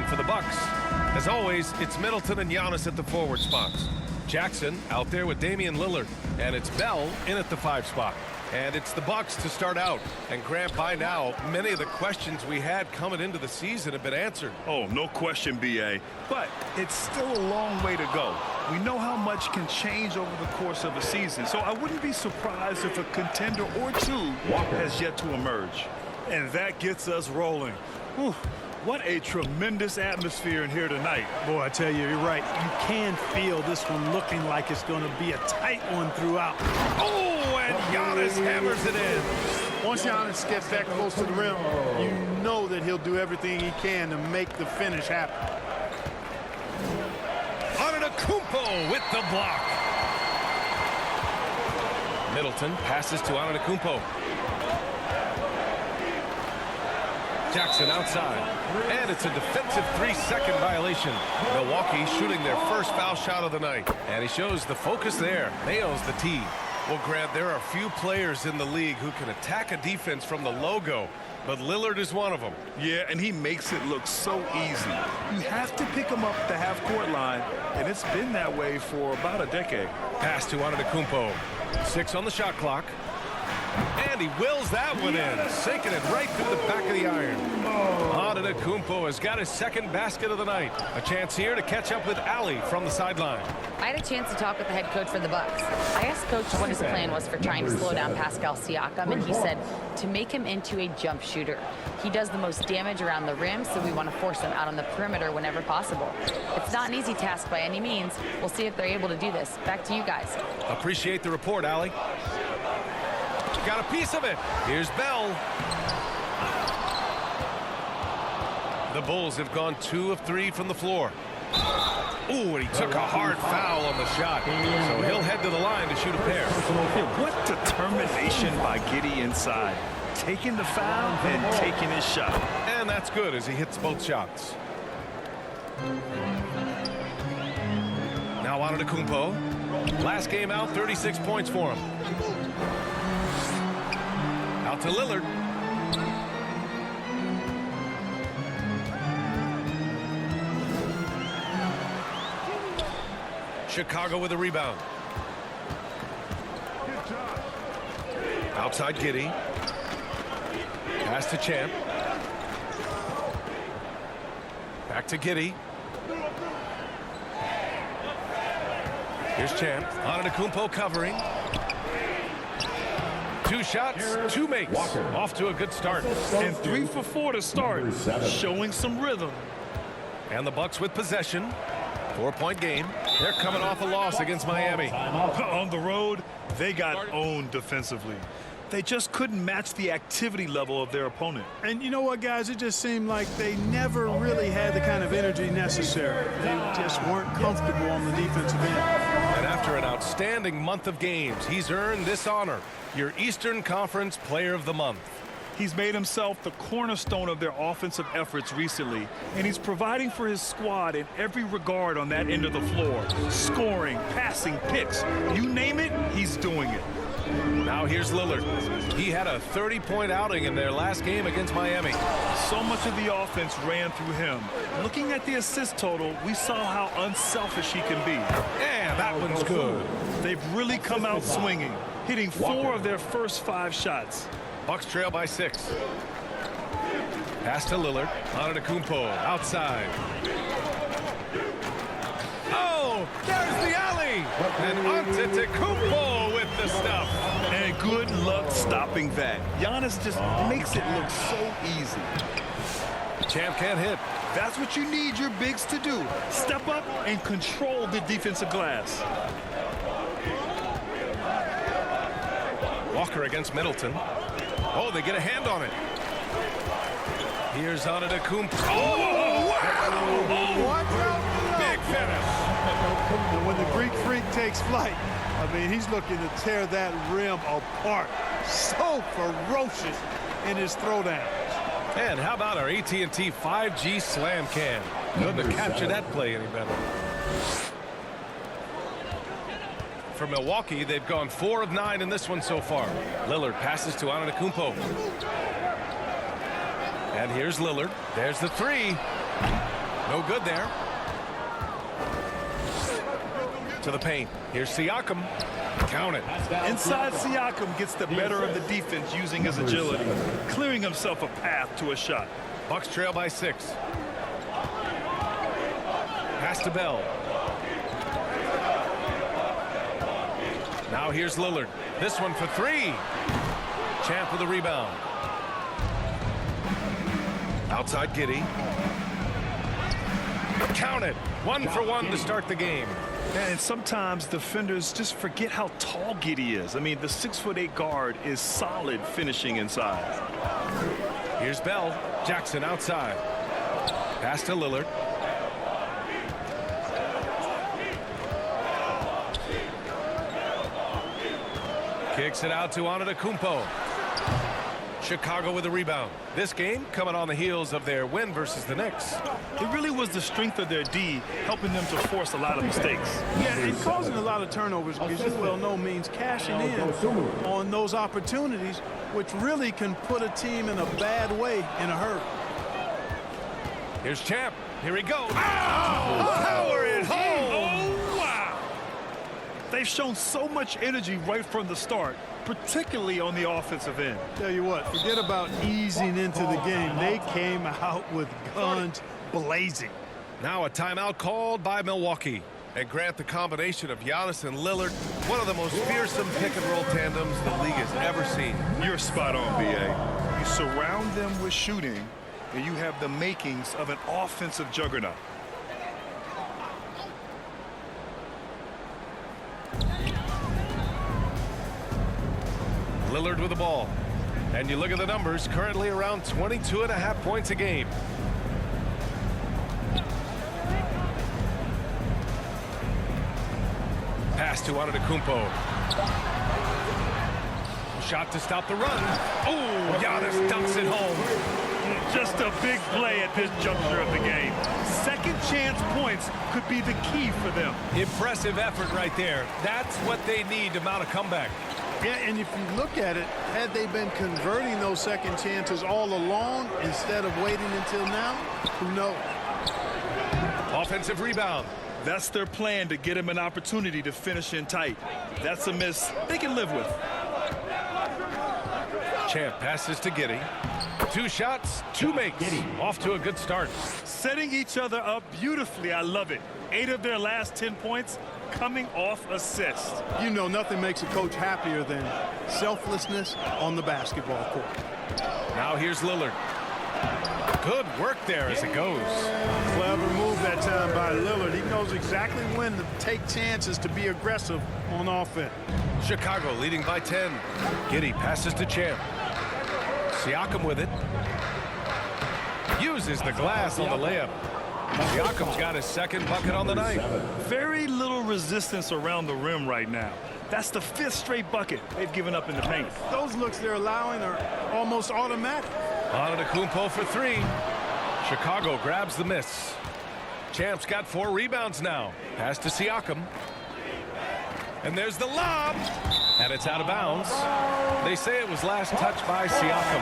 for the Bucks. As always, it's Middleton and Giannis at the forward spots. Jackson out there with Damian Lillard, and it's Bell in at the 5 spot. And it's the Bucks to start out. And Grant, by now, many of the questions we had coming into the season have been answered. Oh, no question, B.A. But it's still a long way to go. We know how much can change over the course of a season, so I wouldn't be surprised if a contender or two has yet to emerge. And that gets us rolling. Whew. What a tremendous atmosphere in here tonight. Boy, I tell you, you're right. You can feel this one looking like it's going to be a tight one throughout. Oh, and Giannis hammers it in. Once Giannis gets that close to the rim, you know that he'll do everything he can to make the finish happen. Antetokounmpo with the block. Middleton passes to Antetokounmpo. Jackson outside, and it's a defensive 3-second violation. Milwaukee shooting their first foul shot of the night, and he shows the focus there. Nails the tee. Well, Grant, there are few players in the league who can attack a defense from the logo, but Lillard is one of them. Yeah, and he makes it look so easy. You have to pick him up at the half-court line, and it's been that way for about a decade. Pass to Antetokounmpo. 6 on the shot clock. And he wills that one in, sinking it right through the back of the iron. Antetokounmpo has got his second basket of the night. A chance here to catch up with Ali from the sideline. I had a chance to talk with the head coach for the Bucks. I asked Coach what his plan was for trying to slow down Pascal Siakam, and he said to make him into a jump shooter. He does the most damage around the rim, so we want to force him out on the perimeter whenever possible. It's not an easy task by any means. We'll see if they're able to do this. Back to you guys. Appreciate the report, Ali. Got a piece of it. Here's Bell. The Bulls have gone 2 of 3 from the floor. Ooh, and he took a hard foul on the shot. So he'll head to the line to shoot a pair. What determination by Giddey inside. Taking the foul and taking his shot. And that's good as he hits both shots. Now Antetokounmpo. Last game out, 36 points for him. Out to Lillard. Chicago with a rebound. Outside Giddey. Pass to Champ. Back to Giddey. Here's Champ. Antetokounmpo covering. 2 shots, 2 makes. Off to a good start. And 3 for 4 to start. Showing some rhythm. And the Bucks with possession. 4-point game. They're coming off a loss against Miami. On the road, they got owned defensively. They just couldn't match the activity level of their opponent. And you know what, guys? It just seemed like they never really had the kind of energy necessary. They just weren't comfortable on the defensive end. And after an outstanding month of games, he's earned this honor, your Eastern Conference Player of the Month. He's made himself the cornerstone of their offensive efforts recently, and he's providing for his squad in every regard on that end of the floor. Scoring, passing, picks, you name it, he's doing it. Now here's Lillard. He had a 30-point outing in their last game against Miami. So much of the offense ran through him. Looking at the assist total, we saw how unselfish he can be. Yeah, that one's good. They've really come out swinging, hitting 4 of their first 5 shots. Bucks trail by 6. Pass to Lillard. Antetokounmpo outside. Oh, there's the alley. And Antetokounmpo with the stuff. And good luck stopping that. Giannis just makes it look so easy. Champ can't hit. That's what you need your bigs to do. Step up and control the defensive glass. Walker against Middleton. Oh, they get a hand on it. Here's Antetokounmpo. Oh, wow! Big finish. And when the Greek Freak takes flight, I mean, he's looking to tear that rim apart. So ferocious in his throwdown. And how about our AT&T 5G slam cam? Couldn't have captured that play any better. For Milwaukee, they've gone 4 of 9 in this one so far. Lillard passes to Antetokounmpo. And here's Lillard. There's the 3. No good there. To the paint. Here's Siakam. Count it. Inside, Siakam gets the better of the defense using his agility, clearing himself a path to a shot. Bucks trail by 6. Pass to Bell. Now here's Lillard. This one for 3. Champ with the rebound. Outside Giddey. Count it. 1 for 1 to start the game. And sometimes defenders just forget how tall Giddey is. I mean, the 6'8" guard is solid finishing inside. Here's Bell. Jackson outside. Pass to Lillard. Kicks it out to Antetokounmpo. Chicago with a rebound. This game coming on the heels of their win versus the Knicks. It really was the strength of their D helping them to force a lot of mistakes. Yeah, and causing a lot of turnovers, because you well know means cashing in on those opportunities, which really can put a team in a bad way in a hurry. Here's Champ. Here he goes. Power it home. Oh, wow. They've shown so much energy right from the start, particularly on the offensive end. Tell you what, forget about easing into the game. They came out with guns blazing. Now a timeout called by Milwaukee. And grant the combination of Giannis and Lillard, one of the most fearsome pick-and-roll tandems the league has ever seen. You're spot on, B.A. You surround them with shooting, and you have the makings of an offensive juggernaut. Lillard with the ball. And you look at the numbers, currently around 22.5 points a game. Pass to Antetokounmpo. Shot to stop the run. Oh, Giannis dumps it home. Just a big play at this juncture of the game. Second chance points could be the key for them. Impressive effort right there. That's what they need to mount a comeback. Yeah, and if you look at it, had they been converting those second chances all along instead of waiting until now, who knows? Offensive rebound. That's their plan, to get him an opportunity to finish in tight. That's a miss they can live with. Champ passes to Giddey. 2 shots, 2 makes. Off to a good start. Setting each other up beautifully. I love it. 8 of their last 10 points coming off assists. You know, nothing makes a coach happier than selflessness on the basketball court. Now here's Lillard. Good work there as it goes. Clever move that time by Lillard. He knows exactly when to take chances to be aggressive on offense. Chicago leading by 10. Giddey passes to Champ. Siakam with it. Uses the glass on the layup. Siakam's got his second bucket on the night. Very little resistance around the rim right now. That's the 5th straight bucket they've given up in the paint. Those looks they're allowing are almost automatic. Antetokounmpo for 3. Chicago grabs the miss. Champ's got 4 rebounds now. Pass to Siakam. And there's the lob. And it's out of bounds. They say it was last touched by Siakam.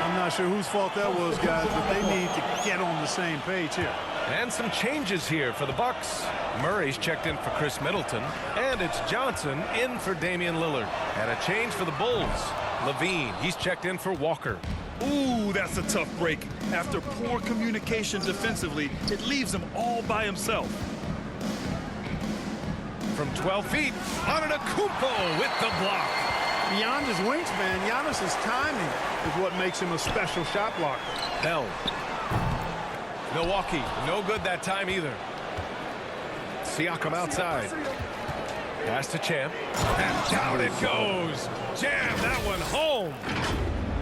I'm not sure whose fault that was, guys, but they need to get on the same page here. And some changes here for the Bucks. Murray's checked in for Chris Middleton. And it's Johnson in for Damian Lillard. And a change for the Bulls. Levine, he's checked in for Walker. Ooh, that's a tough break. After poor communication defensively, it leaves him all by himself. From 12 feet, Antetokounmpo with the block. Beyond his wingspan, Giannis's timing is what makes him a special shot blocker. Bell. Milwaukee, no good that time either. Siakam outside. Pass to Champ. And down it goes. Jam that one home.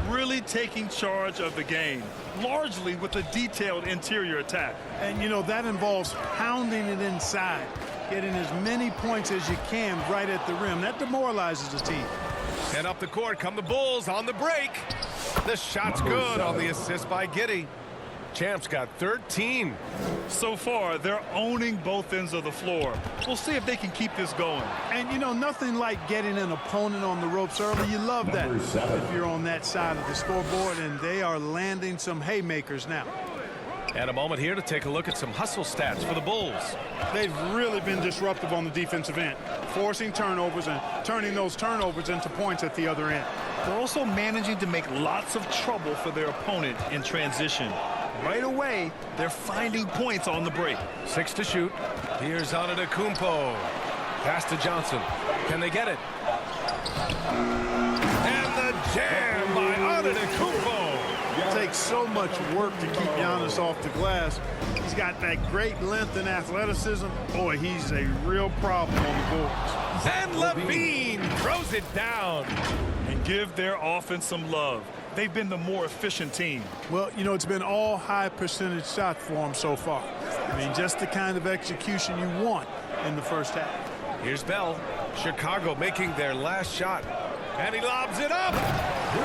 Really taking charge of the game, largely with a detailed interior attack. And, you know, that involves pounding it inside, getting as many points as you can right at the rim. That demoralizes the team. And up the court come the Bulls on the break. The shot's good on the assist by Giddey. Champ's got 13. So far, they're owning both ends of the floor. We'll see if they can keep this going. And, you know, nothing like getting an opponent on the ropes early. You love that if you're on that side of the scoreboard, and they are landing some haymakers now. And a moment here to take a look at some hustle stats for the Bulls. They've really been disruptive on the defensive end, forcing turnovers and turning those turnovers into points at the other end. They're also managing to make lots of trouble for their opponent in transition. Right away, they're finding points on the break. 6 to shoot. Here's Antetokounmpo. Pass to Johnson. Can they get it? And the jam by Antetokounmpo. It takes so much work to keep Giannis off the glass. He's got that great length and athleticism. Boy, he's a real problem on the boards. And Levine throws it down. And give their offense some love. They've been the more efficient team. Well, you know, it's been all high percentage shots for him so far. I mean, just the kind of execution you want in the first half. Here's Bell. Chicago making their last shot. And he lobs it up.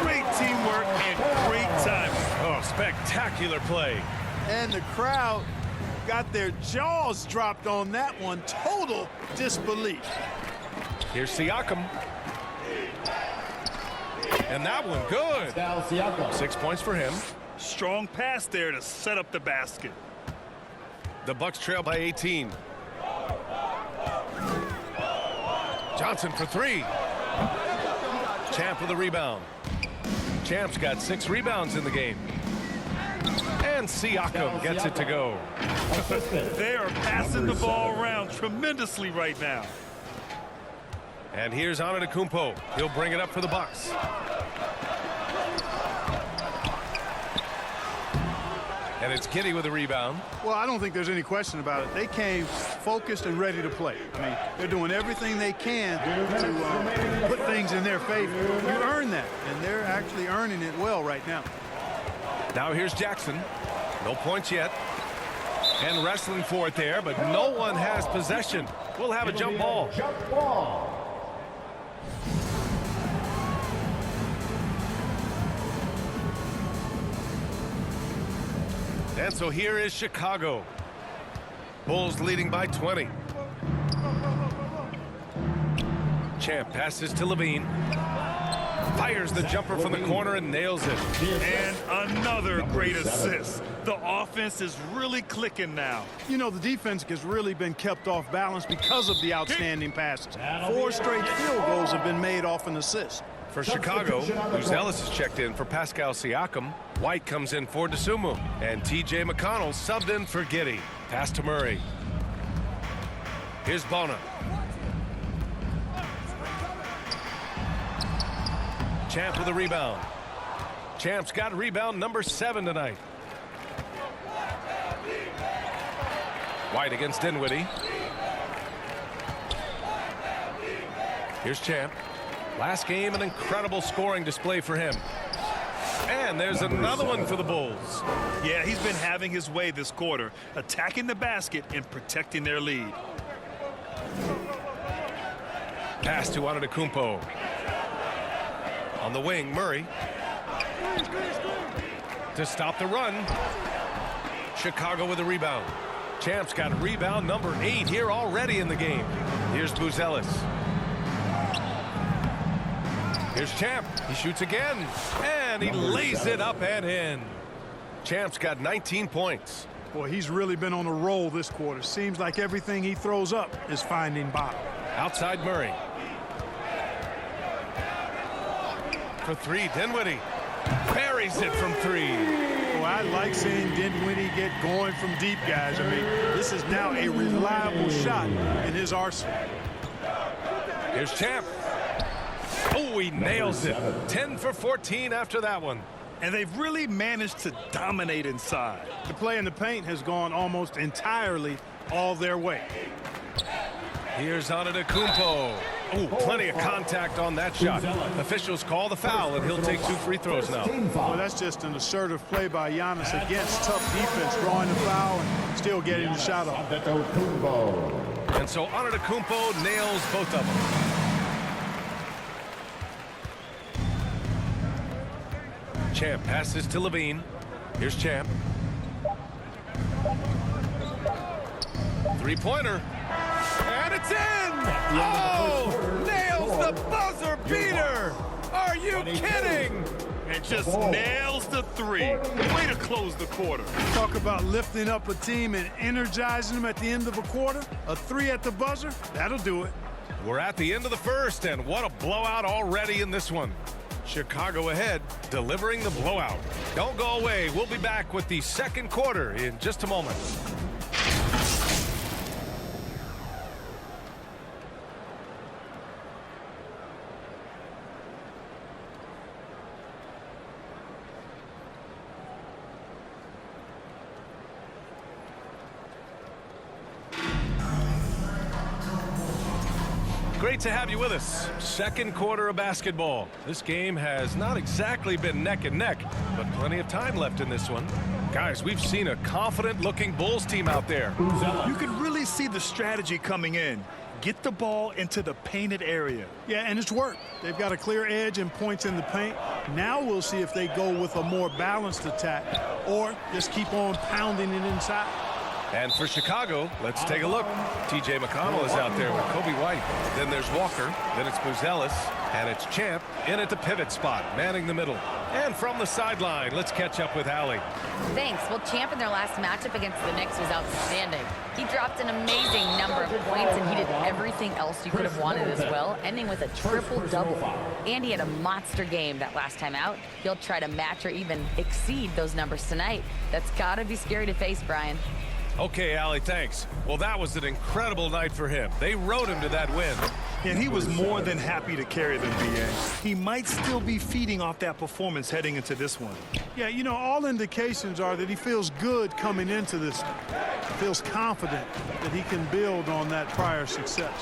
Great teamwork and great timing. Oh, spectacular play. And the crowd got their jaws dropped on that one. Total disbelief. Here's Siakam. And that one good. 6 points for him. Strong pass there to set up the basket. The Bucks trail by 18. Johnson for 3. Champ with a rebound. Champ's got 6 rebounds in the game. And Siakam gets it to go. They are passing the ball around tremendously right now. And here's Antetokounmpo. He'll bring it up for the Bucks. And it's Giddey with a rebound. Well, I don't think there's any question about it. They came focused and ready to play. I mean, they're doing everything they can to put things in their favor. You earn that, and they're actually earning it well right now. Now here's Jackson. No points yet. And wrestling for it there, but no one has possession. We'll have a jump ball. And so here is Chicago. Bulls leading by 20. Champ passes to Levine. Fires the jumper from the corner and nails it. And another great assist. The offense is really clicking now. You know, the defense has really been kept off balance because of the outstanding passes. 4 straight field goals have been made off an assist. For Chicago, Ellis is checked in for Pascal Siakam. White comes in for Dosunmu. And T.J. McConnell subbed in for Giddey. Pass to Murray. Here's Bona. Champ with a rebound. Champ's got rebound number 7 tonight. White against Dinwiddie. Here's Champ. Last game, an incredible scoring display for him. And there's another one for the Bulls. Yeah, he's been having his way this quarter, attacking the basket and protecting their lead. Pass to Antetokounmpo. On the wing, Murray. To stop the run. Chicago with a rebound. Champ's got rebound number 8 here already in the game. Here's Ellis. Here's Champ. He shoots again. And he lays it up and in. Champ's got 19 points. Boy, he's really been on a roll this quarter. Seems like everything he throws up is finding bottom. Outside Murray. For 3, Dinwiddie. Buries it from 3. Well, I like seeing Dinwiddie get going from deep, guys. I mean, this is now a reliable shot in his arsenal. Here's Champ. Oh, he nails it. 10 for 14 after that one. And they've really managed to dominate inside. The play in the paint has gone almost entirely all their way. Here's Antetokounmpo. Oh, plenty of contact on that shot. Officials call the foul, and he'll take 2 free throws now. Well, that's just an assertive play by Giannis against tough defense, drawing the foul and still getting the shot off. And so Antetokounmpo nails both of them. Champ passes to Levine. Here's Champ. 3-pointer. And it's in! Oh! Nails the buzzer beater! Are you kidding? and just nails the three. Way to close the quarter. Talk about lifting up a team and energizing them at the end of a quarter. A three at the buzzer, that'll do it. We're at the end of the first, and what a blowout already in this one. Chicago ahead, delivering the blowout. Don't go away. We'll be back with the second quarter in just a moment. Great to have you with us. Second quarter of basketball. This game has not exactly been neck and neck, but plenty of time left in this one. Guys, we've seen a confident-looking Bulls team out there. You can really see the strategy coming in. Get the ball into the painted area. Yeah, and it's worked. They've got a clear edge and points in the paint. Now we'll see if they go with a more balanced attack or just keep on pounding it inside. And for Chicago, let's take a look. T.J. McConnell is out there with Kobe White. Then there's Walker. Then it's Buzelis. And it's Champ in at the pivot spot, manning the middle. And from the sideline, let's catch up with Allie. Thanks. Well, Champ in their last matchup against the Knicks was outstanding. He dropped an amazing number of points, and he did everything else you could have wanted as well, ending with a triple-double. And he had a monster game that last time out. He'll try to match or even exceed those numbers tonight. That's got to be scary to face, Brian. Okay, Allie, thanks. Well, that was an incredible night for him. They rode him to that win. And he was more than happy to carry them, B.A. He might still be feeding off that performance heading into this one. Yeah, you know, all indications are that he feels good coming into this. Feels confident that he can build on that prior success.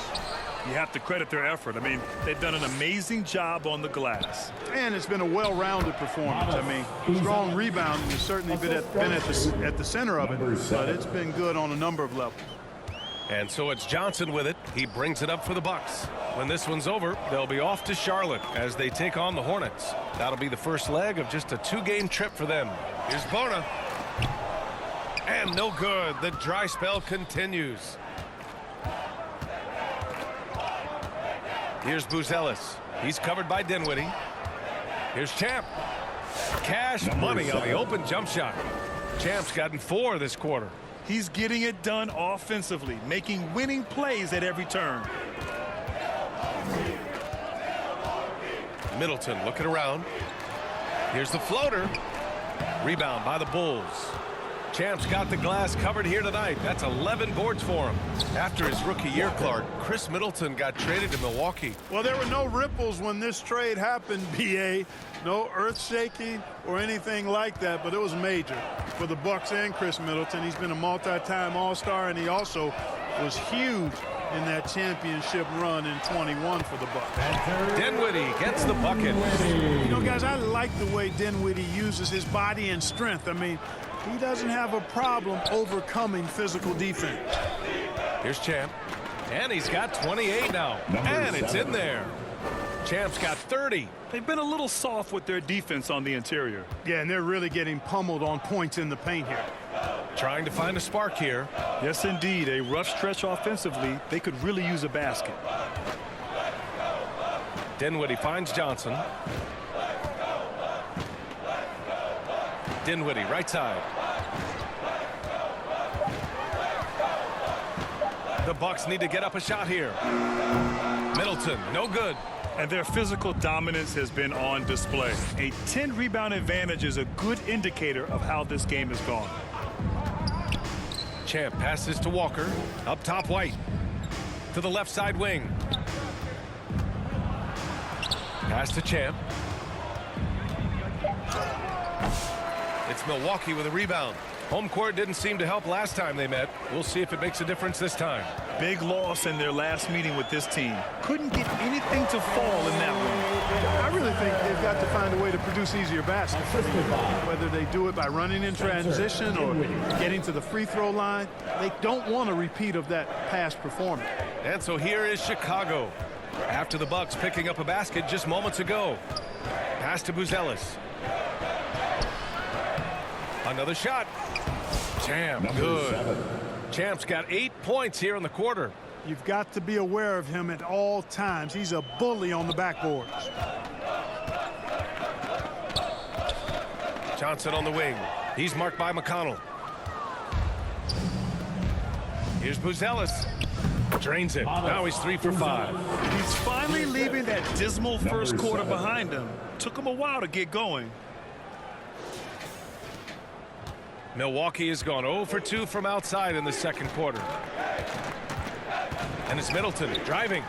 You have to credit their effort. I mean, they've done an amazing job on the glass. And it's been a well-rounded performance. I mean, strong rebounding has certainly been at the center of it, but it's been good on a number of levels. And so it's Johnson with it. He brings it up for the Bucks. When this one's over, they'll be off to Charlotte as they take on the Hornets. That'll be the first leg of just a two-game trip for them. Here's Bona. And no good. The dry spell continues. Here's Buzelis. He's covered by Dinwiddie. Here's Champ. Cash money on the open jump shot. Champ's gotten 4 this quarter. He's getting it done offensively, making winning plays at every turn. Middleton looking around. Here's the floater. Rebound by the Bulls. Champ's got the glass covered here tonight. That's 11 boards for him. After his rookie year, Clark, Chris Middleton got traded to Milwaukee. Well, there were no ripples when this trade happened, B.A. No earth-shaking or anything like that, but it was major for the Bucks and Chris Middleton. He's been a multi-time All-Star, and he also was huge in that championship run in 21 for the Bucks. Dinwiddie gets the bucket. You know, guys, I like the way Dinwiddie uses his body and strength. I mean, he doesn't have a problem overcoming physical defense. Here's Champ. And he's got 28 now. And it's in there. Champ's got 30. They've been a little soft with their defense on the interior. Yeah, and they're really getting pummeled on points in the paint here. Trying to find a spark here. Yes, indeed. A rough stretch offensively. They could really use a basket. Dinwiddie finds Johnson. Dinwiddie, right side. The Bucks need to get up a shot here. Middleton, no good. And their physical dominance has been on display. A 10-rebound advantage is a good indicator of how this game has gone. Champ passes to Walker. Up top, White. To the left side wing. Pass to Champ. It's Milwaukee with a rebound. Home court didn't seem to help last time they met. We'll see if it makes a difference this time. Big loss in their last meeting with this team. Couldn't get anything to fall in that one. I really think they've got to find a way to produce easier baskets. Whether they do it by running in transition or getting to the free throw line, they don't want a repeat of that past performance. And so here is Chicago. After the Bucks picking up a basket just moments ago. Pass to Buzelis. Another shot. Champ, good. Champ's got 8 points here in the quarter. You've got to be aware of him at all times. He's a bully on the backboards. Johnson on the wing. He's marked by McConnell. Here's Buzelis. Drains it. Now he's 3 for 5. He's finally leaving that dismal first quarter behind him. Took him a while to get going. Milwaukee has gone 0 for 2 from outside in the second quarter. And it's Middleton driving.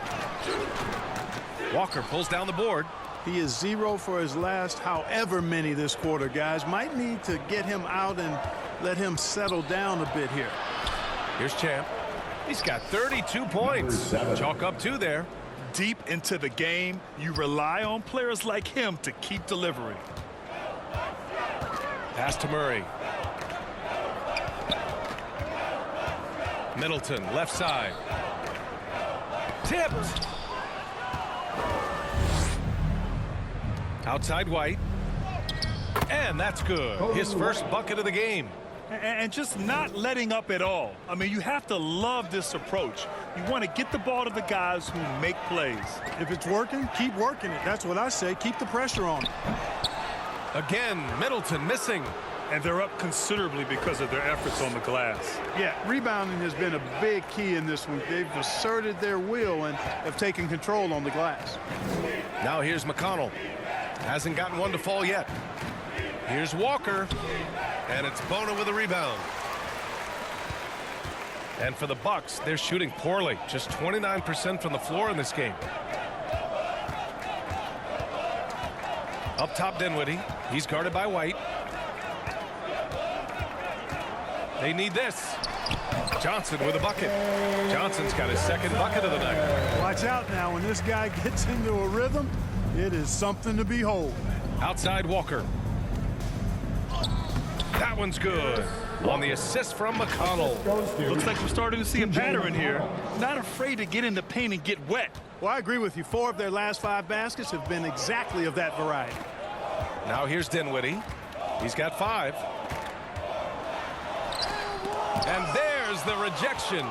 Walker pulls down the board. He is 0 for his last however many this quarter, guys. Might need to get him out and let him settle down a bit here. Here's Champ. He's got 32 points. Chalk up 2 there. Deep into the game, you rely on players like him to keep delivering. Pass to Murray. Middleton, left side. Tipped. Outside White. And that's good. His first bucket of the game. And just not letting up at all. I mean, you have to love this approach. You want to get the ball to the guys who make plays. If it's working, keep working it. That's what I say. Keep the pressure on him. Again, Middleton missing. And they're up considerably because of their efforts on the glass. Yeah, rebounding has been a big key in this one. They've asserted their will and have taken control on the glass. Now here's McConnell. Hasn't gotten one to fall yet. Here's Walker. And it's Bona with a rebound. And for the Bucks, they're shooting poorly. Just 29% from the floor in this game. Up top, Dinwiddie. He's guarded by White. They need this. Johnson with a bucket. Johnson's got his second bucket of the night. Watch out now. When this guy gets into a rhythm, it is something to behold. Outside Walker. That one's good. On the assist from McConnell. Looks like we're starting to see a pattern here. Not afraid to get in the paint and get wet. Well, I agree with you. 4 of their last 5 baskets have been exactly of that variety. Now here's Dinwiddie. He's got 5. And there's the rejection.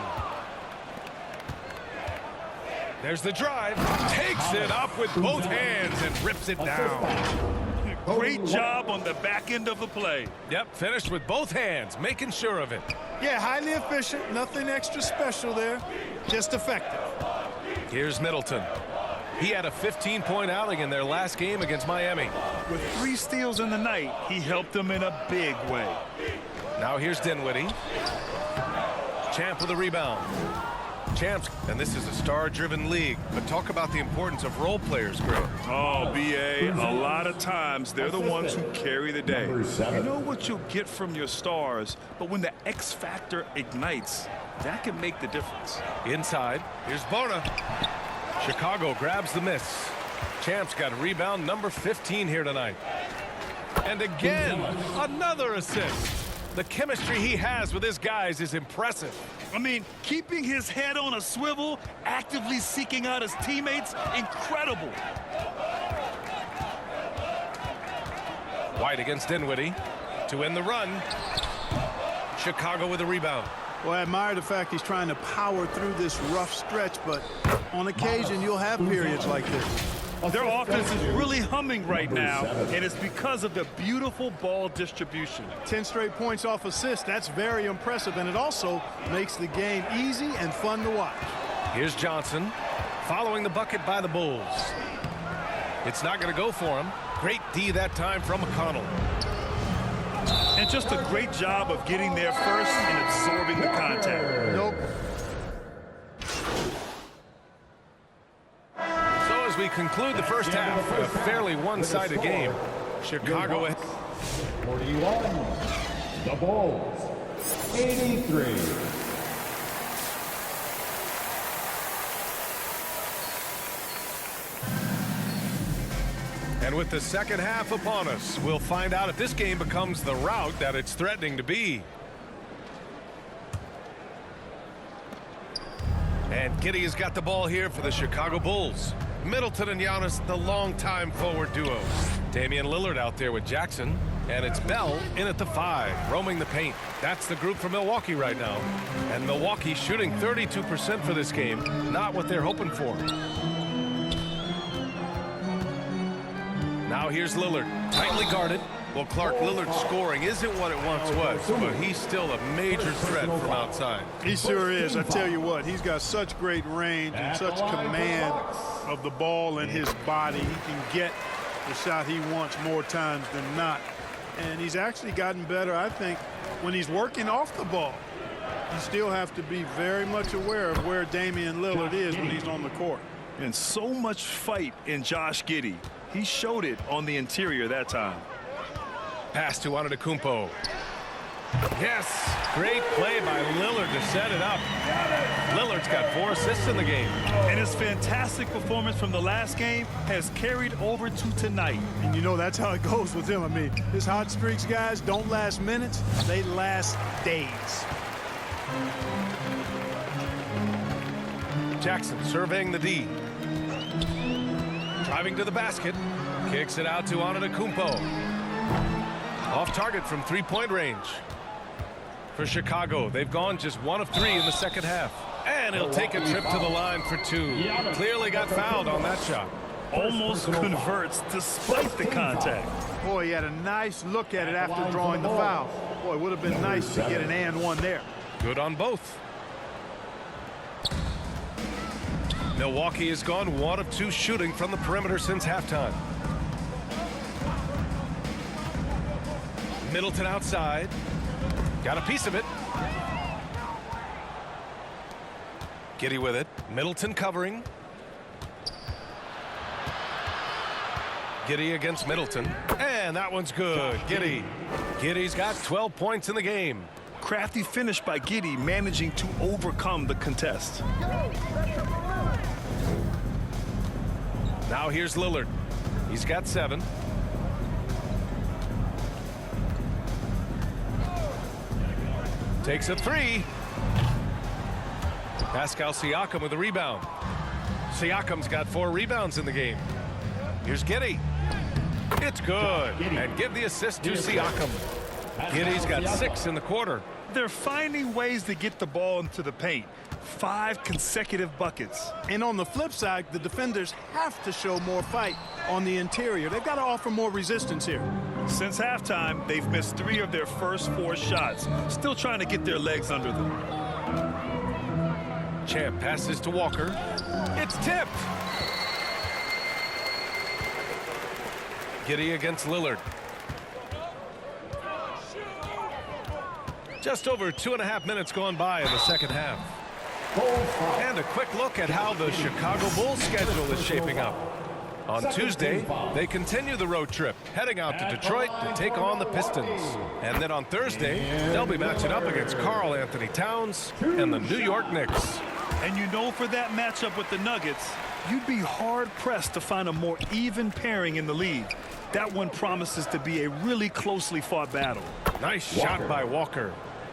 There's the drive. Takes it up with both hands and rips it down. Great job on the back end of the play. Yep, finished with both hands, making sure of it. Yeah, highly efficient. Nothing extra special there. Just effective. Here's Middleton. He had a 15-point outing in their last game against Miami. With 3 steals in the night, he helped them in a big way. Now here's Dinwiddie. Champ with a rebound. Champs, and this is a star-driven league, but talk about the importance of role players, Greg. Oh, B.A., a lot of times they're the ones who carry the day. You know what you'll get from your stars, but when the X factor ignites, that can make the difference. Inside, here's Bona. Chicago grabs the miss. Champs got a rebound number 15 here tonight. And again, another assist. The chemistry he has with his guys is impressive. I mean, keeping his head on a swivel, actively seeking out his teammates, incredible. White against Dinwiddie to end the run. Chicago with a rebound. Well, I admire the fact he's trying to power through this rough stretch, but on occasion you'll have periods like this. Their offense is really humming right now, and it's because of the beautiful ball distribution. 10 straight points off assists. That's very impressive, and it also makes the game easy and fun to watch. Here's Johnson following the bucket by the Bulls. It's not going to go for him. Great D that time from McConnell. And just a great job of getting there first and absorbing the contact. Nope. As we conclude the first half, a fairly one-sided game. Chicago 41, the Bulls 83. And with the second half upon us, we'll find out if this game becomes the rout that it's threatening to be. And Giddey has got the ball here for the Chicago Bulls. Middleton and Giannis, the longtime forward duo. Damian Lillard out there with Jackson. And it's Bell in at the 5, roaming the paint. That's the group for Milwaukee right now. And Milwaukee shooting 32% for this game. Not what they're hoping for. Now here's Lillard, tightly guarded. Well, Clark, Lillard's scoring isn't what it once was, but he's still a major threat from outside. He sure is. I tell you what, he's got such great range and such command of the ball in his body. He can get the shot he wants more times than not. And he's actually gotten better, I think, when he's working off the ball. You still have to be very much aware of where Damian Lillard is when he's on the court. And so much fight in Josh Giddey. He showed it on the interior that time. Pass to Antetokounmpo. Yes, great play by Lillard to set it up. Lillard's got 4 assists in the game. And his fantastic performance from the last game has carried over to tonight. And you know that's how it goes with him. I mean, his hot streaks, guys, don't last minutes. They last days. Jackson surveying the D. Driving to the basket. Kicks it out to Antetokounmpo. Off target from 3-point range. For Chicago, they've gone just 1 of 3 in the second half. And he'll take a trip to the line for 2. Clearly got fouled on that shot. Almost converts despite the contact. Boy, he had a nice look at it after drawing the foul. Boy, it would have been nice to get an and one there. Good on both. Milwaukee has gone 1 of 2 shooting from the perimeter since halftime. Middleton outside. Got a piece of it. Giddey with it. Middleton covering. Giddey against Middleton. And that one's good. Giddey. Giddey's got 12 points in the game. Crafty finish by Giddey, managing to overcome the contest. Now here's Lillard. He's got 7. Takes a 3. Pascal Siakam with a rebound. Siakam's got 4 rebounds in the game. Here's Giddey. It's good. And give the assist to Siakam. Giddey's got 6 in the quarter. They're finding ways to get the ball into the paint. 5 consecutive buckets. And on the flip side, the defenders have to show more fight on the interior. They've got to offer more resistance here. Since halftime, they've missed 3 of their first 4 shots. Still trying to get their legs under them. Champ passes to Walker. It's tipped. Giddey against Lillard. Just over 2.5 minutes gone by in the second half. And a quick look at how the Chicago Bulls schedule is shaping up. On Tuesday, they continue the road trip, heading out to Detroit to take on the Pistons. And then on Thursday, they'll be matching up against Karl Anthony Towns and the New York Knicks. And you know, for that matchup with the Nuggets, you'd be hard-pressed to find a more even pairing in the league. That one promises to be a really closely fought battle. Nice shot by Walker.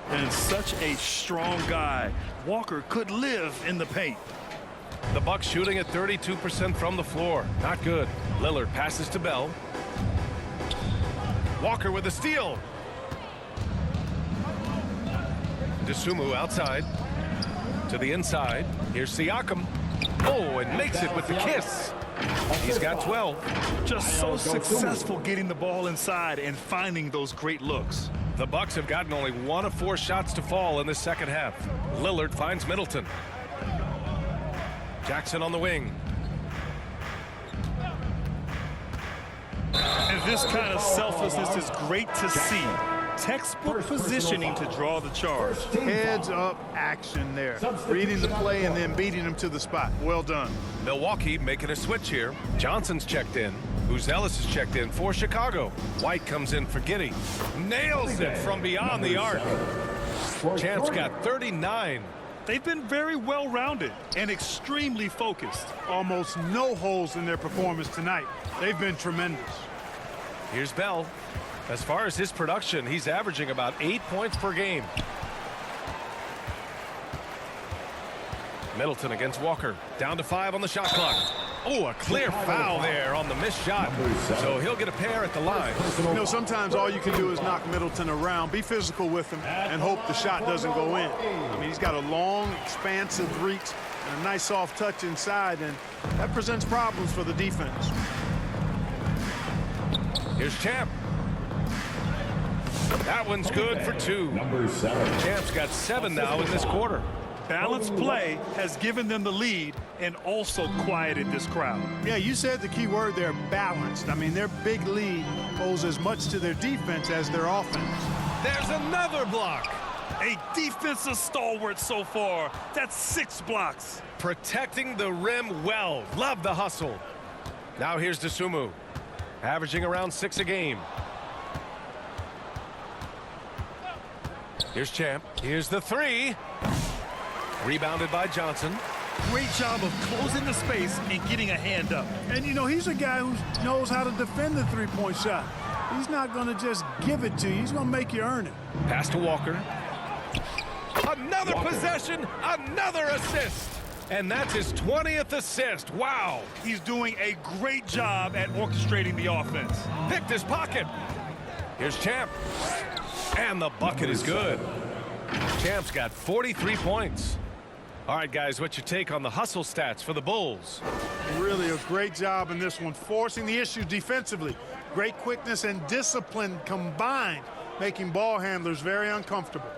And such a strong guy. Walker could live in the paint. The Bucks shooting at 32% from the floor. Not good. Lillard passes to Bell. Walker with a steal. DeSumo outside. To the inside. Here's Siakam. Oh, and makes it with the kiss. He's got 12. Just so successful getting the ball inside and finding those great looks. The Bucks have gotten only 1 of 4 shots to fall in this second half. Lillard finds Middleton. Jackson on the wing. And this kind of selflessness is great to see. Textbook positioning to draw the charge. Heads up action there. Reading the play and then beating him to the spot. Well done. Milwaukee making a switch here. Johnson's checked in. Ellis is checked in for Chicago. White comes in for Giddey. Nails it from beyond the arc. Champ's got 39. They've been very well-rounded and extremely focused. Almost no holes in their performance tonight. They've been tremendous. Here's Bell. As far as his production, he's averaging about 8 points per game. Middleton against Walker. Down to 5 on the shot clock. Oh, a clear foul there on the missed shot. So he'll get a pair at the line. You know, sometimes all you can do is knock Middleton around, be physical with him, and hope the shot doesn't go in. I mean, he's got a long, expansive reach and a nice soft touch inside, and that presents problems for the defense. Here's Champ. That one's good for 2. Number 7. Champ's got 7 now in this quarter. Balanced play has given them the lead and also quieted this crowd. Yeah, you said the key word there, balanced. I mean, their big lead owes as much to their defense as their offense. There's another block. A defensive stalwart so far. That's 6 blocks. Protecting the rim well. Love the hustle. Now here's Dosunmu, averaging around 6 a game. Here's Champ. Here's the 3. Rebounded by Johnson. Great job of closing the space and getting a hand up. And, you know, he's a guy who knows how to defend the three-point shot. He's not going to just give it to you. He's going to make you earn it. Pass to Walker. Another possession, another assist. And that's his 20th assist. Wow. He's doing a great job at orchestrating the offense. Picked his pocket. Here's Champ. And the bucket is good. Champ's got 43 points. All right, guys, what's your take on the hustle stats for the Bulls? Really a great job in this one, forcing the issue defensively. Great quickness and discipline combined, making ball handlers very uncomfortable.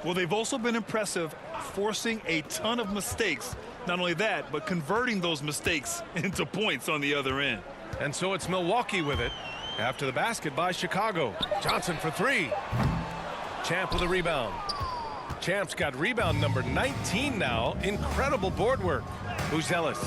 Well, they've also been impressive, forcing a ton of mistakes. Not only that, but converting those mistakes into points on the other end. And so it's Milwaukee with it after the basket by Chicago. Johnson for 3. Champ with a rebound. Champ's got rebound number 19 now. Incredible board work. Buzelis,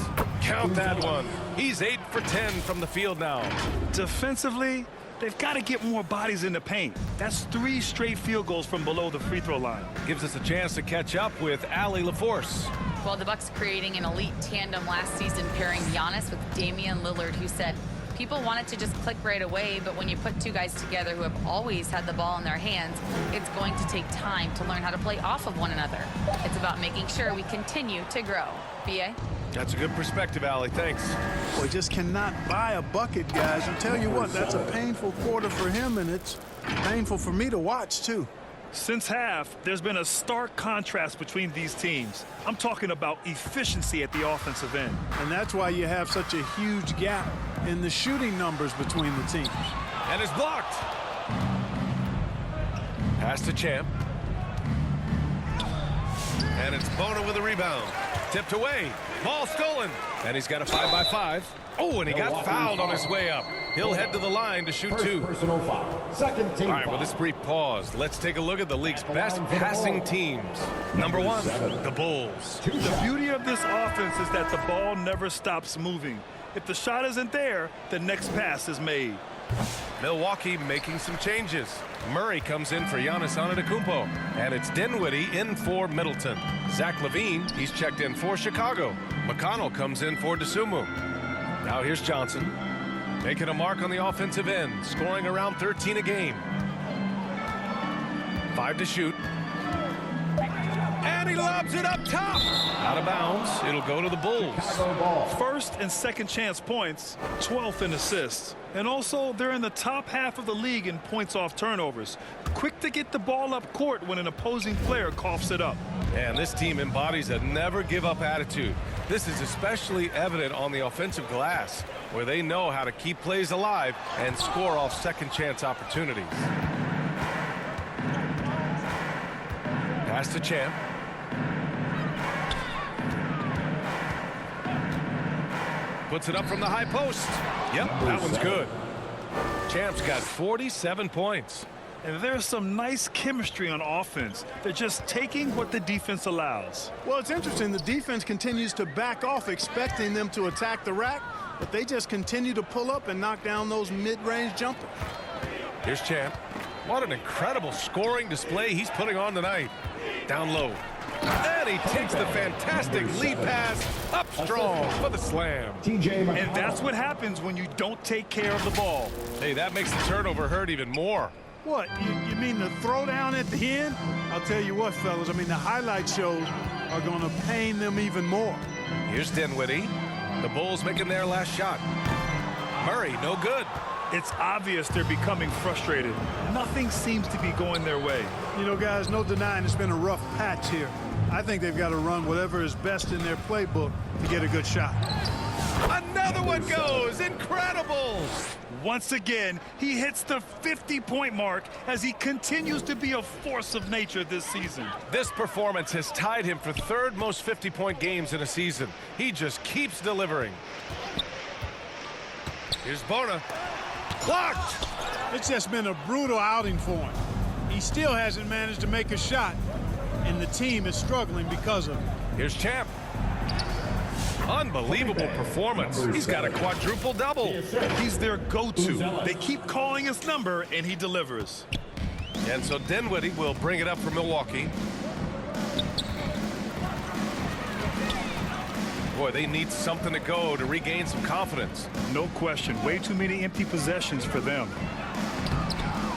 count that one. He's 8 for 10 from the field now. Defensively, they've got to get more bodies in the paint. That's 3 straight field goals from below the free throw line. Gives us a chance to catch up with Allie LaForce. Well, the Bucks creating an elite tandem last season, pairing Giannis with Damian Lillard, who said people want it to just click right away, but when you put 2 guys together who have always had the ball in their hands, it's going to take time to learn how to play off of one another. It's about making sure we continue to grow. B.A.? That's a good perspective, Allie. Thanks. Boy, just cannot buy a bucket, guys. I'll tell you what, that's a painful quarter for him, and it's painful for me to watch, too. Since half, there's been a stark contrast between these teams. I'm talking about efficiency at the offensive end. And that's why you have such a huge gap in the shooting numbers between the teams. And it's blocked. Pass to Champ. And it's Bono with a rebound. Tipped away. Ball stolen. And he's got a 5-by-5. Oh, and he got fouled on his way up. He'll head to the line to shoot 2. Personal foul. Second team All right, with this brief pause, let's take a look at the league's best passing teams. Number 1, the Bulls. The beauty of this offense is that the ball never stops moving. If the shot isn't there, the next pass is made. Milwaukee making some changes. Murray comes in for Giannis Antetokounmpo, and it's Dinwiddie in for Middleton. Zach LaVine, he's checked in for Chicago. McConnell comes in for Dosunmu. Now here's Johnson, making a mark on the offensive end, scoring around 13 a game. 5 to shoot. And he lobs it up top. Out of bounds. It'll go to the Bulls. First and second chance points, 12th in assists. And also, they're in the top half of the league in points off turnovers. Quick to get the ball up court when an opposing player coughs it up. And this team embodies a never-give-up attitude. This is especially evident on the offensive glass, where they know how to keep plays alive and score off second-chance opportunities. Pass to Champ. Puts it up from the high post. Yep, that one's good. Champ's got 47 points. And there's some nice chemistry on offense. They're just taking what the defense allows. Well, it's interesting. The defense continues to back off, expecting them to attack the rack, but they just continue to pull up and knock down those mid-range jumpers. Here's Champ. What an incredible scoring display he's putting on tonight. Down low. And he takes the fantastic lead pass up strong for the slam. And that's what happens when you don't take care of the ball. Hey, that makes the turnover hurt even more. What, you mean the throwdown at the end? I'll tell you what, fellas, I mean, the highlight shows are going to pain them even more. Here's Dinwiddie. The Bulls making their last shot. Murray, no good. It's obvious they're becoming frustrated. Nothing seems to be going their way. You know, guys, no denying it's been a rough patch here. I think they've got to run whatever is best in their playbook to get a good shot. Another one goes. Incredible. Once again, he hits the 50-point mark as he continues to be a force of nature this season. This performance has tied him for third most 50-point games in a season. He just keeps delivering. Here's Bona. Blocked. It's just been a brutal outing for him. He still hasn't managed to make a shot, and the team is struggling because of it. Here's Champ. Unbelievable performance. He's got a quadruple double. He's their go-to. They keep calling his number, and he delivers. And so Dinwiddie will bring it up for Milwaukee. Boy, they need something to go to regain some confidence. No question. Way too many empty possessions for them.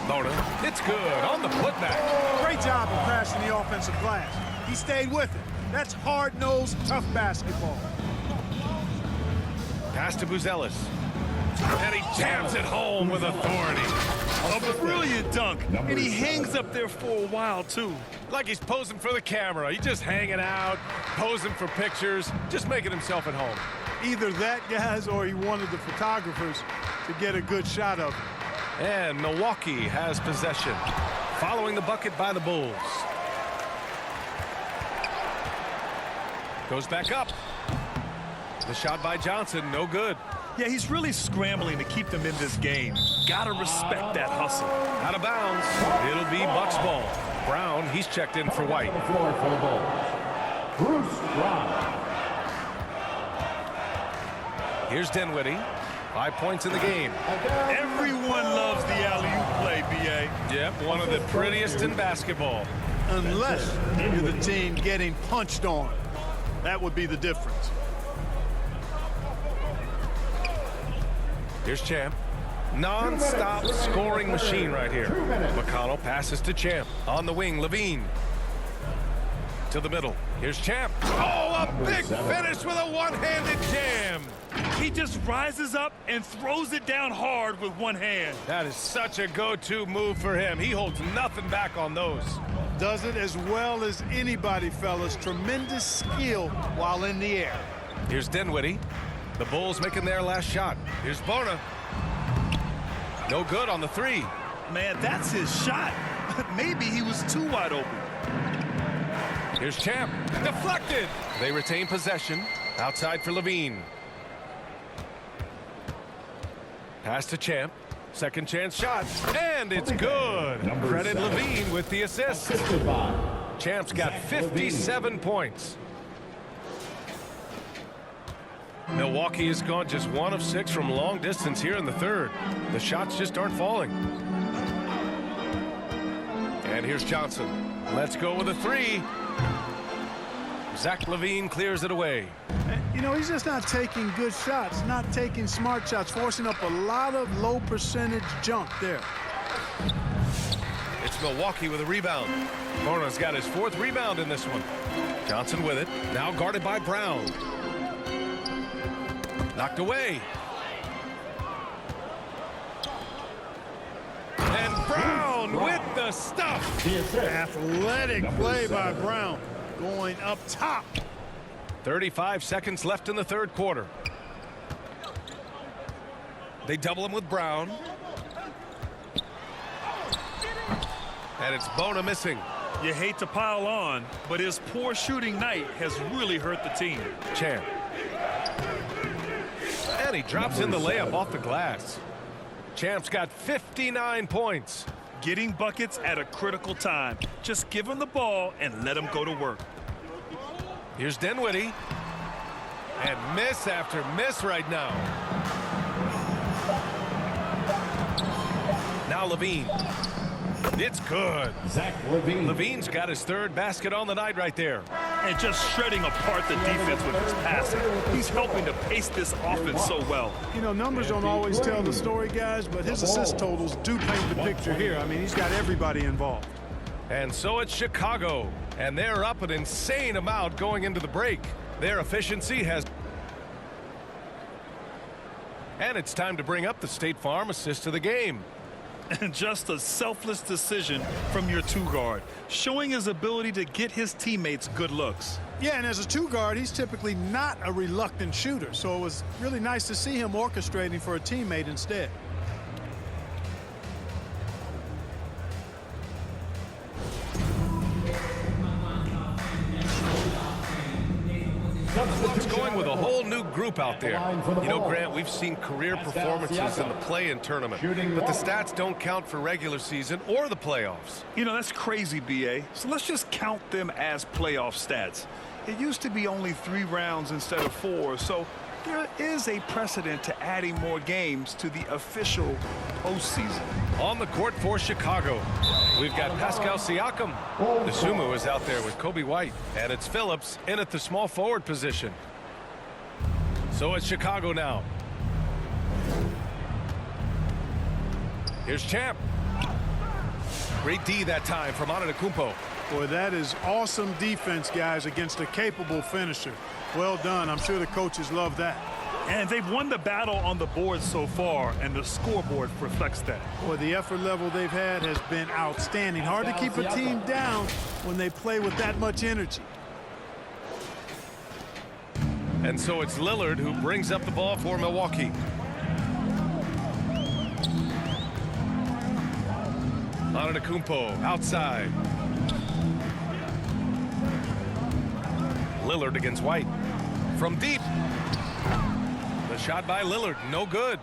Bona. It's good on the putback. Great job of crashing the offensive glass. He stayed with it. That's hard-nosed, tough basketball. Pass to Buzelis. And he jams it home with authority. A brilliant dunk, and he hangs up there for a while, too. Like he's posing for the camera. He's just hanging out, posing for pictures, just making himself at home. Either that, guys, or he wanted the photographers to get a good shot of him. And Milwaukee has possession, following the bucket by the Bulls. Goes back up. The shot by Johnson, no good. Yeah, he's really scrambling to keep them in this game. Gotta respect that hustle. Out of bounds. It'll be Bucks ball. Brown, he's checked in for White. Bruce Brown. Here's Dinwiddie. 5 points in the game. Everyone loves the alley-oop play, B.A. Yep, one of the prettiest in basketball. Unless you're the team getting punched on. That would be the difference. Here's Champ. Non-stop scoring machine right here. McConnell passes to Champ. On the wing, Levine. To the middle. Here's Champ. Oh, a big finish with a one-handed jam. He just rises up and throws it down hard with one hand. That is such a go-to move for him. He holds nothing back on those. Does it as well as anybody, fellas. Tremendous skill while in the air. Here's Dinwiddie. The Bulls making their last shot. Here's Bona. No good on the three. Man, that's his shot. Maybe he was too wide open. Here's Champ. Deflected. They retain possession. Outside for Levine. Pass to Champ. Second chance shot. And it's good. Credit Levine with the assist. Champ's got 57 points. Milwaukee has gone just 1 of 6 from long distance here in the third. The shots just aren't falling. And here's Johnson. Let's go with a three. Zach LaVine clears it away. You know, he's just not taking good shots, not taking smart shots, forcing up a lot of low percentage junk there. It's Milwaukee with a rebound. Bona's got his 4th rebound in this one. Johnson with it. Now guarded by Brown. Knocked away. And Brown with the stuff. Athletic play by Brown. Going up top. 35 seconds left in the third quarter. They double him with Brown. And it's Bona missing. You hate to pile on, but his poor shooting night has really hurt the team. Champ. And he drops in the layup off the glass. Champ's got 59 points. Getting buckets at a critical time. Just give him the ball and let him go to work. Here's Dinwiddie. And miss after miss right now. Now Levine. It's good. Zach LaVine. Levine's got his 3rd basket on the night right there. And just shredding apart the defense with his passing. He's helping to pace this offense so well. You know, numbers don't always tell the story, guys, but his assist totals do paint the picture here. I mean, he's got everybody involved. And so it's Chicago. And they're up an insane amount going into the break. Their efficiency has... And it's time to bring up the State Farm assist of the game. And just a selfless decision from your two-guard, showing his ability to get his teammates good looks. Yeah, and as a two-guard, he's typically not a reluctant shooter, so it was really nice to see him orchestrating for a teammate instead. Love's going with a whole new group out there. You know, Grant, we've seen career performances in the play-in tournament, but the stats don't count for regular season or the playoffs. You know, that's crazy, B.A. So let's just count them as playoff stats. It used to be only 3 rounds instead of 4, so there is a precedent to adding more games to the official postseason. On the court for Chicago, we've got Pascal Siakam. Nasumu is out there with Kobe White, and it's Phillips in at the small forward position. So it's Chicago now. Here's Champ. Great D that time from Antetokounmpo. Boy, that is awesome defense, guys, against a capable finisher. Well done. I'm sure the coaches love that. And they've won the battle on the board so far, and the scoreboard reflects that. Boy, the effort level they've had has been outstanding. Hard to keep a team down when they play with that much energy. And so it's Lillard who brings up the ball for Milwaukee. Antetokounmpo outside. Lillard against White. From deep. The shot by Lillard, no good.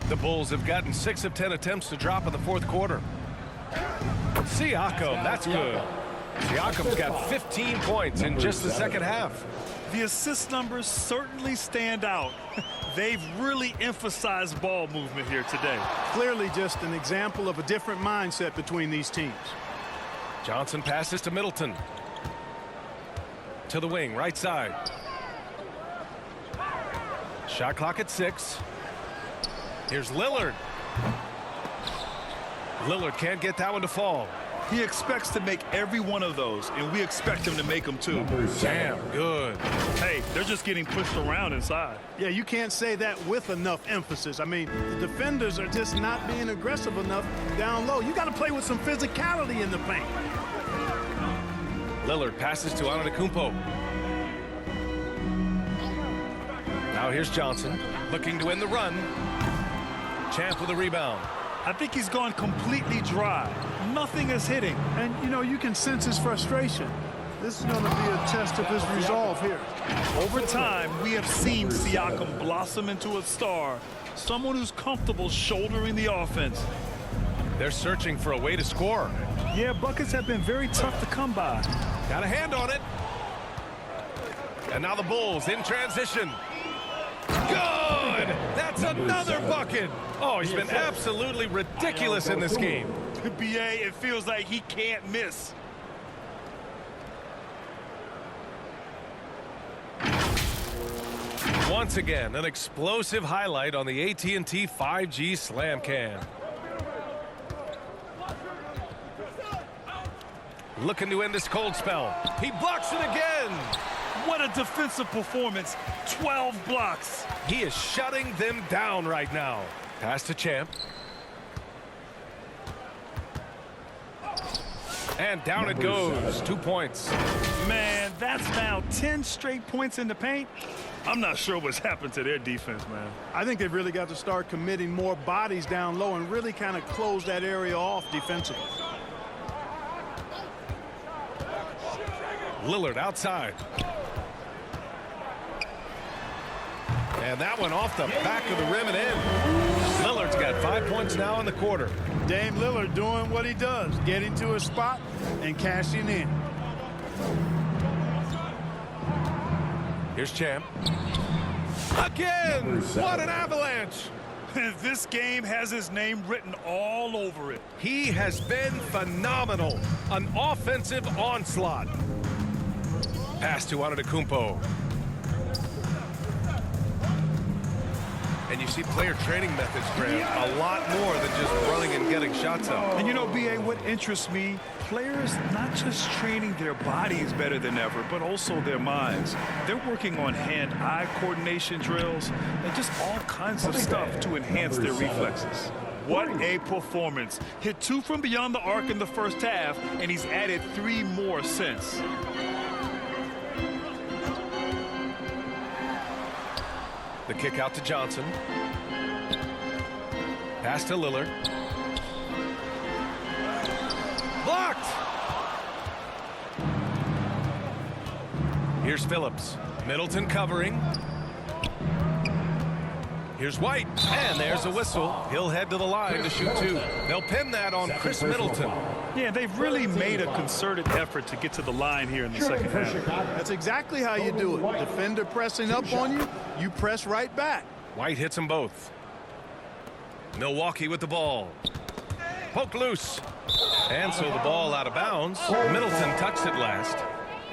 The Bulls have gotten 6 of 10 attempts to drop in the fourth quarter. Siakam, that's good. Siakam's got 15 points in just the second half. The assist numbers certainly stand out. They've really emphasized ball movement here today. Clearly just an example of a different mindset between these teams. Johnson passes to Middleton. To the wing, right side. Shot clock at 6. Here's Lillard. Lillard can't get that one to fall. He expects to make every one of those, and we expect him to make them too. Damn good. Hey, they're just getting pushed around inside. Yeah, you can't say that with enough emphasis. I mean, the defenders are just not being aggressive enough down low. You got to play with some physicality in the paint. Lillard passes to Antetokounmpo. Now here's Johnson looking to win the run. Champ with a rebound. I think he's gone completely dry. Nothing is hitting. And, you know, you can sense his frustration. This is going to be a test of his resolve here. Over time, we have seen Siakam blossom into a star, someone who's comfortable shouldering the offense. They're searching for a way to score. Yeah, buckets have been very tough to come by. Got a hand on it. And now the Bulls in transition. Good! That's another bucket. Oh, he's been absolutely ridiculous in this game. BA, it feels like he can't miss. Once again, an explosive highlight on the AT&T 5G Slam Cam. Looking to end this cold spell. He blocks it again. What a defensive performance. 12 blocks. He is shutting them down right now. Pass to Champ. And down it goes. 2 points. Man, that's now 10 straight points in the paint. I'm not sure what's happened to their defense, man. I think they've really got to start committing more bodies down low and really kind of close that area off defensively. Lillard outside. And that one off the back of the rim and in. Lillard's got 5 points now in the quarter. Dame Lillard doing what he does, getting to a spot and cashing in. Here's Champ. Again! What an avalanche! This game has his name written all over it. He has been phenomenal. An offensive onslaught. Pass to Antetokounmpo. And you see player training methods, Graham, a lot more than just running and getting shots up. And you know, B.A., what interests me, players not just training their bodies better than ever, but also their minds. They're working on hand-eye coordination drills and just all kinds of stuff to enhance their reflexes. What a performance. Hit 2 from beyond the arc in the first half, and he's added 3 more since. The kick out to Johnson. Pass to Lillard. Blocked! Here's Phillips. Middleton covering. Here's White, and there's a whistle. He'll head to the line to shoot 2. They'll pin that on Chris Middleton. Yeah, they've really made a concerted effort to get to the line here in the second half. That's exactly how you do it. Defender pressing up on you, you press right back. White hits them both. Milwaukee with the ball. Poked loose. And so the ball out of bounds. Middleton touched it last.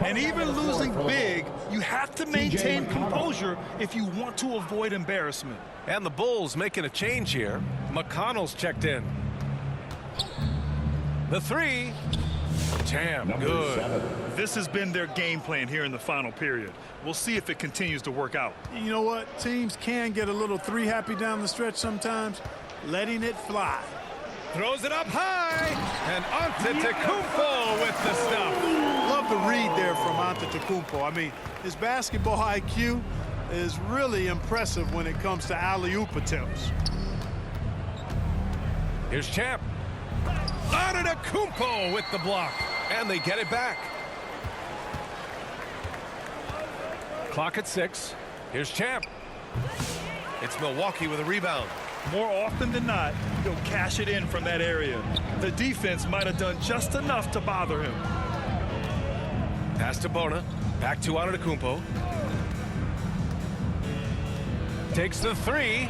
And even losing big, you have to maintain composure if you want to avoid embarrassment. And the Bulls making a change here. McConnell's checked in. The 3. Jam, good. This has been their game plan here in the final period. We'll see if it continues to work out. You know what? Teams can get a little 3 happy down the stretch sometimes. Letting it fly. Throws it up high. And Antetokounmpo with the stuff. Love the read there from Antetokounmpo. I mean, his basketball IQ is really impressive when it comes to alley-oop attempts. Here's Champ. Antetokounmpo with the block. And they get it back. Clock at 6. Here's Champ. It's Milwaukee with a rebound. More often than not, he'll cash it in from that area. The defense might have done just enough to bother him. Pass to Bona. Back to Antetokounmpo. Takes the 3.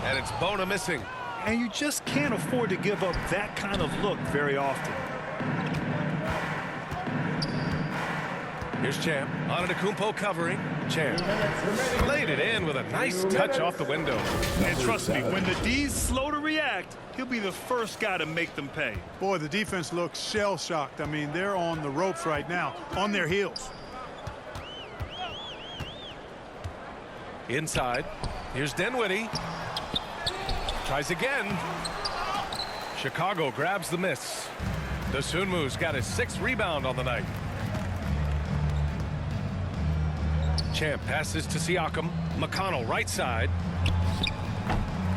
And it's Bona missing. And you just can't afford to give up that kind of look very often. Here's Champ. Antetokounmpo covering. Champ laid it in with a nice touch off the window. And trust me, when the D's slow to react, he'll be the first guy to make them pay. Boy, the defense looks shell-shocked. I mean, they're on the ropes right now, on their heels. Inside. Here's Dinwiddie. Tries again. Chicago grabs the miss. Dosunmu's got his 6th rebound on the night. Champ passes to Siakam. McConnell right side.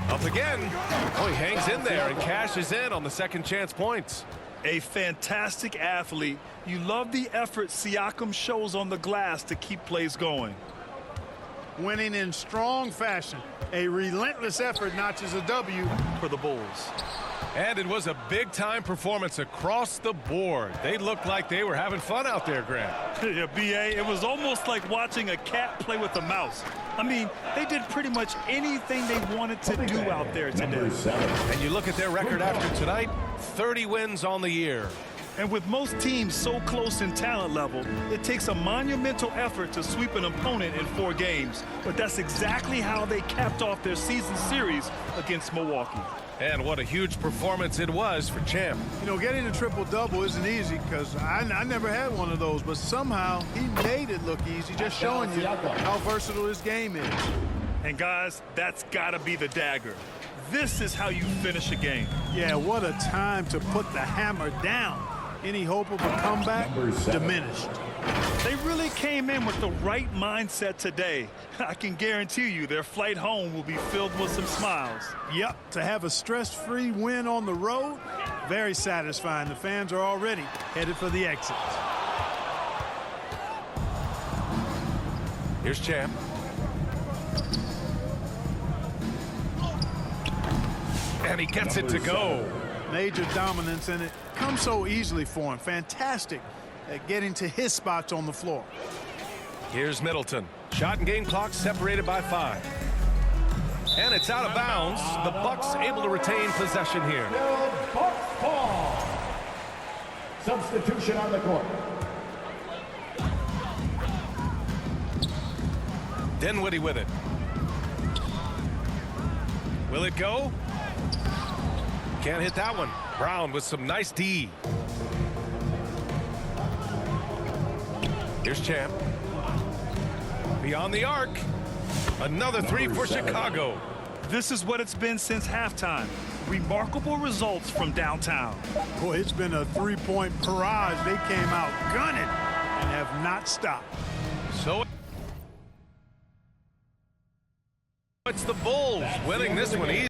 Up again. Oh, he hangs in there and cashes in on the second chance points. A fantastic athlete. You love the effort Siakam shows on the glass to keep plays going. Winning in strong fashion. A relentless effort notches a W For the Bulls. And it was a big-time performance across the board. They looked like they were having fun out there, Grant. Yeah, B.A., it was almost like watching a cat play with a mouse. I mean, they did pretty much anything they wanted to do out there today. And you look at their record after tonight, 30 wins on the year. And with most teams so close in talent level, it takes a monumental effort to sweep an opponent in 4 games. But that's exactly how they capped off their season series against Milwaukee. And what a huge performance it was for Champ. You know, getting a triple-double isn't easy because I never had one of those, but somehow he made it look easy, just showing you how versatile his game is. And guys, that's got to be the dagger. This is how you finish a game. Yeah, what a time to put the hammer down. Any hope of a comeback diminished. They really came in with the right mindset today. I can guarantee you their flight home will be filled with some smiles. Yep, to have a stress-free win on the road, very satisfying. The fans are already headed for the exit. Here's Champ. And he gets it to go. Major dominance, and it comes so easily for him. Fantastic at getting to his spots on the floor. Here's Middleton. Shot and game clock separated by 5. And it's out of bounds. The Bucks able to retain possession here. Bucks ball. Substitution on the court. Dinwiddie with it. Will it go? Can't hit that one. Brown with some nice D. Here's Champ. Beyond the arc. Another 3 for Chicago. This is what it's been since halftime. Remarkable results from downtown. Boy, it's been a three-point barrage. They came out gunning and have not stopped. So it's the Bulls winning this one easy.